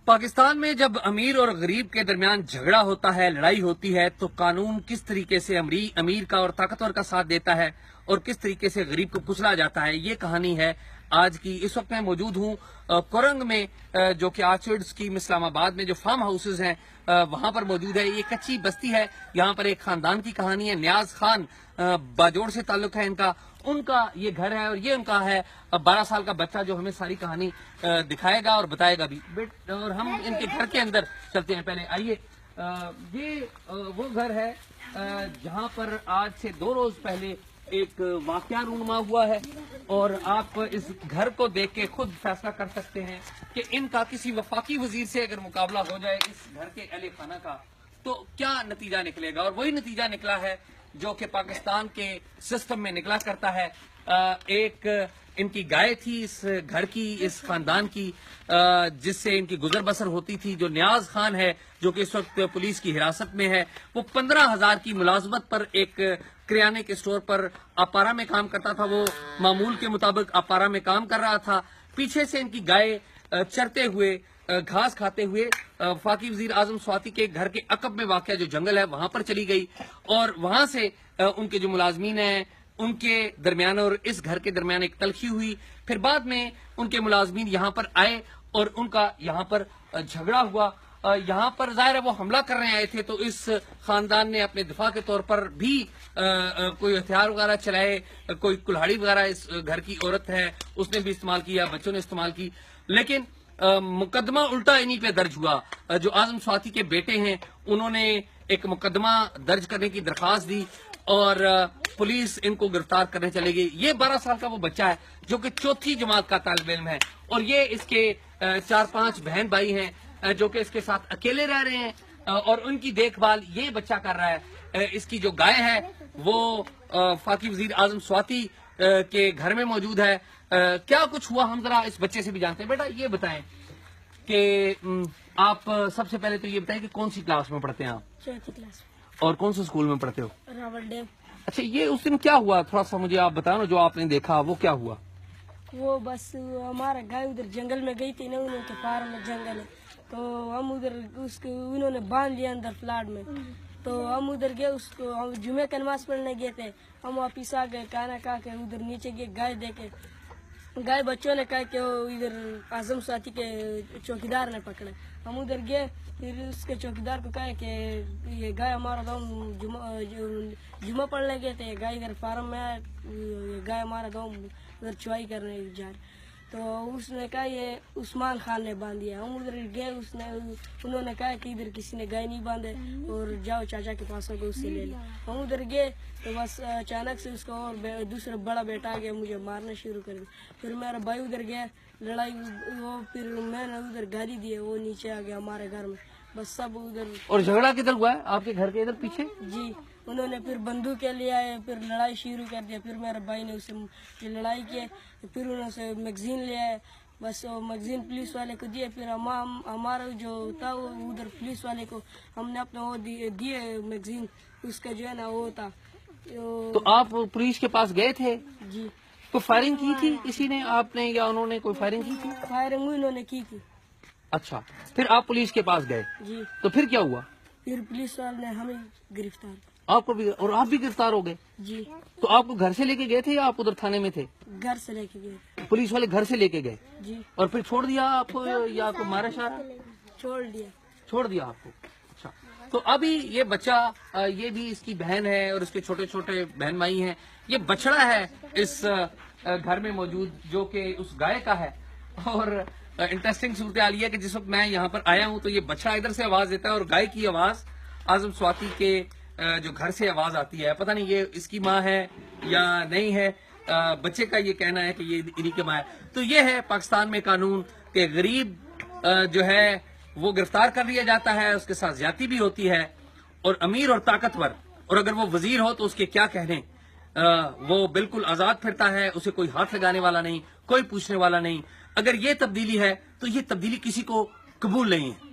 پاکستان میں جب امیر اور غریب کے درمیان جھگڑا ہوتا ہے، لڑائی ہوتی ہے، تو قانون کس طریقے سے امیر کا اور طاقتور کا ساتھ دیتا ہے اور کس طریقے سے غریب کو کچلا جاتا ہے، یہ کہانی ہے آج کی۔ اس وقت میں موجود ہوں کورنگ میں، جو کہ آرچرڈز اسکیم اسلام آباد میں جو فارم ہاؤسز ہیں وہاں پر موجود ہے۔ یہ کچی بستی ہے، یہاں پر ایک خاندان کی کہانی ہے۔ نیاز خان باجوڑ سے تعلق ہے ان کا یہ گھر ہے، اور یہ ان کا ہے 12 سال کا بچہ جو ہمیں ساری کہانی دکھائے گا اور بتائے گا بھی۔ اور ہم ان کے گھر کے اندر چلتے ہیں، پہلے آئیے۔ یہ وہ گھر ہے جہاں پر آج سے 2 روز پہلے ایک واقعہ رونما ہوا ہے، اور آپ اس گھر کو دیکھ کے خود فیصلہ کر سکتے ہیں کہ ان کا کسی وفاقی وزیر سے اگر مقابلہ ہو جائے اس گھر کے اہل خانہ کا تو کیا نتیجہ نکلے گا۔ اور وہی نتیجہ نکلا ہے جو کہ پاکستان کے سسٹم میں نکلا کرتا ہے۔ ایک ان کی گائے تھی اس گھر کی، اس خاندان کی، جس سے ان کی گزر بسر ہوتی تھی۔ جو نیاز خان ہے جو کہ اس وقت پولیس کی حراست میں ہے، وہ 15,000 کی ملازمت پر ایک کریانے کے سٹور پر اپارا میں کام کرتا تھا۔ وہ معمول کے مطابق اپارا میں کام کر رہا تھا۔ پیچھے سے ان کی گائے چرتے ہوئے، گھاس کھاتے ہوئے وفاقی وزیر اعظم سواتی کے گھر کے عقب میں واقع جو جنگل ہے وہاں پر چلی گئی، اور وہاں سے ان کے جو ملازمین ہیں ان کے درمیان اور اس گھر کے درمیان ایک تلخی ہوئی۔ پھر بعد میں ان کے ملازمین یہاں پر آئے اور ان کا یہاں پر جھگڑا ہوا۔ یہاں پر ظاہر ہے وہ حملہ کرنے آئے تھے، تو اس خاندان نے اپنے دفاع کے طور پر بھی کوئی ہتھیار وغیرہ چلائے، کوئی کلہاڑی وغیرہ اس گھر کی عورت ہے اس نے بھی استعمال کیا، بچوں نے استعمال کی۔ لیکن مقدمہ الٹا انہی پہ درج ہوا۔ جو اعظم سواتی کے بیٹے ہیں انہوں نے ایک مقدمہ درج کرنے کی درخواست دی، اور پولیس ان کو گرفتار کرنے چلے گئی۔ یہ 12 سال کا وہ بچہ ہے جو کہ 4تھی جماعت کا طالب علم ہے، اور یہ اس کے 4-5 بہن بھائی ہیں جو کہ اس کے ساتھ اکیلے رہ رہے ہیں، اور ان کی دیکھ بھال یہ بچہ کر رہا ہے۔ اس کی جو گائے ہے وہ وفاقی وزیر اعظم سواتی کے گھر میں موجود ہے۔ کیا کچھ ہوا ہم ذرا اس بچے سے بھی جانتے ہیں۔ بیٹا یہ بتائیں کہ آپ سب سے پہلے تو یہ بتائیں کہ کون سی کلاس میں پڑھتے ہیں آپ؟ 4تھی کلاس۔ اور کون سے اسکول میں پڑھتے ہو؟ راول ڈیم۔ اچھا، یہ اس دن کیا ہوا تھوڑا سا مجھے آپ بتاؤ نا، جو آپ نے دیکھا وہ کیا ہوا؟ وہ بس ہمارا گائے ادھر جنگل میں گئی تھی نا، انہوں کے پار میں جنگل ہے، تو ہم ادھر انہوں نے باندھ لیا اندر فلاٹ میں، تو ہم ادھر گئے، اس کو ہم جمعہ کا نماز پڑھنے گئے تھے، ہم واپس آ گئے، کھانا کھا کے ادھر نیچے گئے، گائے دیکھے، گائے بچوں نے کہا کہ وہ ادھر اعظم سواتی کے چوکیدار نے پکڑے۔ ہم ادھر گئے، پھر اس کے چوکیدار کو کہا کہ یہ گائے ہمارا گاؤں جمعہ پڑھنے گئے تھے، گائے ادھر فارم میں ہے، یہ گائے ہمارا گاؤں ادھر چوائی کرنے جا رہے، تو اس نے کہا یہ عثمان خان نے باندھیا۔ ہم ادھر گئے، انہوں نے کہا کہ ادھر کسی نے گائے نہیں باندھے، اور جاؤ چاچا کے پاس ہوگا اس سے لے لو۔ ہم ادھر گئے تو بس اچانک سے اس کا اور دوسرا بڑا بیٹا آ گیا، مجھے مارنا شروع کر دیا۔ پھر میرا بھائی ادھر گیا، لڑائی وہ، پھر میں نے ادھر گالی دی، وہ نیچے آ گیا ہمارے گھر میں، بس سب ادھر۔ اور جھگڑا کدھر ہوا ہے؟ آپ کے گھر کے ادھر پیچھے؟ جی، انہوں نے پھر بندوقیں لے آئے، پھر لڑائی شروع کر دیا۔ پھر میرے بھائی نے اسے لڑائی کی، پھر انہوں سے میگزین لے آئے، بس وہ میگزین پولیس والے کو دیے، پھر ہمارا جو تھا وہ ادھر پولیس والے کو ہم نے اپنا وہ دیے میگزین، اس کا جو ہے نا وہ تھا۔ تو آپ پولیس کے پاس گئے تھے؟ جی۔ کوئی فائرنگ کی تھی کسی نے، آپ نے یا انہوں نے کوئی فائرنگ کی تھی؟ فائرنگ انہوں نے کی تھی۔ اچھا، پھر آپ پولیس کے پاس گئے؟ جی۔ تو پھر کیا ہوا؟ پھر پولیس والے نے ہمیں گرفتار کیا۔ آپ کو بھی، اور آپ بھی گرفتار ہو گئے؟ جی۔ تو آپ کو گھر سے لے کے گئے تھے یا آپ ادھر تھانے میں تھے؟ گھر سے لے کے گئے۔ پولیس والے گھر سے لے کے گئے؟ جی۔ اور پھر چھوڑ دیا آپ کو یا آپ کو مارا شارا؟ چھوڑ دیا۔ چھوڑ دیا آپ کو۔ اچھا، تو ابھی یہ بچہ، یہ بھی اس کی بہن ہے اور اس کے چھوٹے چھوٹے بہن بھائی ہیں، یہ بچڑا ہے اس گھر میں موجود جو کہ اس گائے کا ہے۔ اور انٹرسٹنگ صورتحال یہ ہے کہ جس وقت میں یہاں پر آیا ہوں تو یہ بچڑا ادھر سے آواز دیتا ہے اور گائے کی آواز اعظم سواتی کے جو گھر سے آواز آتی ہے۔ پتہ نہیں یہ اس کی ماں ہے یا نہیں ہے، بچے کا یہ کہنا ہے کہ یہ انہی کی ماں ہے۔ تو یہ ہے پاکستان میں قانون کہ غریب جو ہے وہ گرفتار کر لیا جاتا ہے، اس کے ساتھ زیادتی بھی ہوتی ہے، اور امیر اور طاقتور، اور اگر وہ وزیر ہو تو اس کے کیا کہنے، وہ بالکل آزاد پھرتا ہے، اسے کوئی ہاتھ لگانے والا نہیں، کوئی پوچھنے والا نہیں۔ اگر یہ تبدیلی ہے تو یہ تبدیلی کسی کو قبول نہیں ہے۔